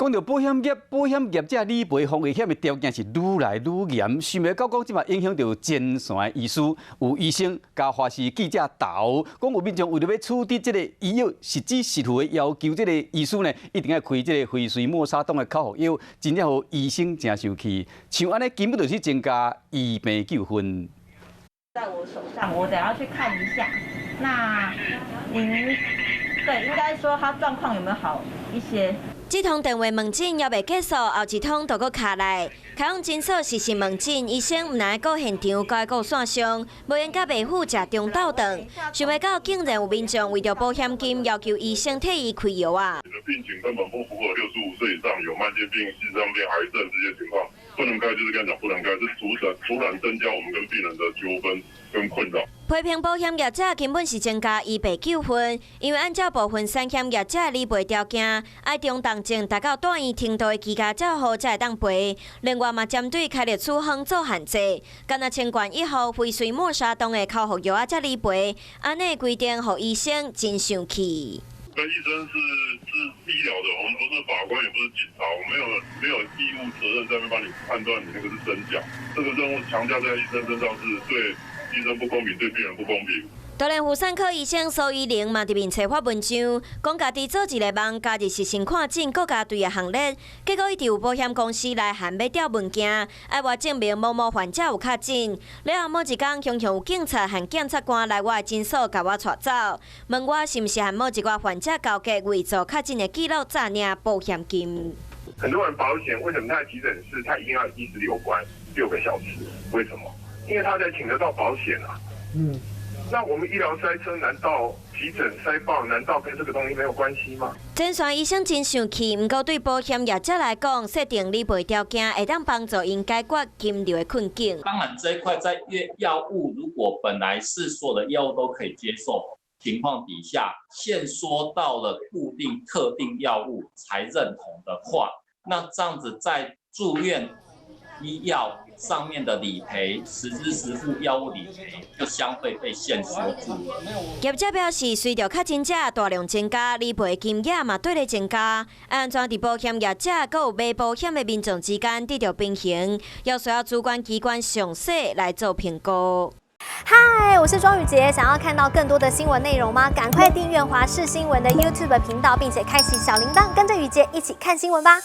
讲到保险业者理赔防危险的条件是愈来愈严，想袂到讲即嘛影响到前线医师，有医生甲发示记者投，讲有民众为了要处理即个医药实支实付的要求，即个医师呢一定要开即个废水抹砂糖的口服药，真正互医生真生气。像安尼根本就是增加医病纠纷。在我手上，我等下去看一下。那您对，应该说他状况有没有好一些？这通电话问诊还未结束，后一通就搁卡来。开往诊所实时问诊，医生毋能到现场，该搁线上，无闲甲爸母食中昼顿。想袂到竟然有民众为着保险金，要求医生替伊开药啊！你的病情根本不符合65岁以上有慢性病、心脏病、癌症这些情况，不能开就是跟他讲不能开，是突然增加我们跟病人的纠纷跟困扰。批评保险业者根本是增加医病纠纷，因为按照部分产险业者的理赔条件，爱中重症达到住院程度的居家照护才会当赔。另外嘛，针对开立处方做限制，干那千元以后废水抹砂糖的口服药啊才理赔，安尼规定，互医生真生气。跟医生是医疗的，我们不是法官，也不是警察，我们没有义务责任在那边帮你判断你那个是真假。这个任务强加在医生身上是对医生不公平，对病人不公平。当然，妇产科医生苏依玲嘛，伫面册发文章，讲家己做一个梦，家己是先看诊，国家队的行列，结果一直有保险公司来函要调物件，爱我证明某某患者有确诊。了后某一天，常常有警察和检察官来我的诊所，甲我带走，问我是毋是和某一个患者交结，为做确诊的记录诈领保险金。很多人保险为什么他的急诊室他一定要一直留观6个小时？为什么？因为他才请得到保险啊。那我们医疗塞车，难道急诊塞爆，难道跟这个东西没有关系吗？前线医生真生气，不过对保险业者来讲，设定理赔条件会当帮助因解决金流的困境。当然，这一块在药物如果本来是所有的药物都可以接受情况底下，限缩到了固定特定药物才认同的话，那这样子在住院医药上面的理赔，实支实付药物理赔就相对被限缩住了。业者表示，随着确诊者大量增加，理赔金额嘛对咧增加，安怎伫保险业者佮有买保险的民众之间得到平衡，要需要主管机关详细来做评估。嗨，我是庄宇杰，想要看到更多的新闻内容吗？赶快订阅华视新闻的 YouTube 频道，并且开启小铃铛，跟着宇杰一起看新闻吧。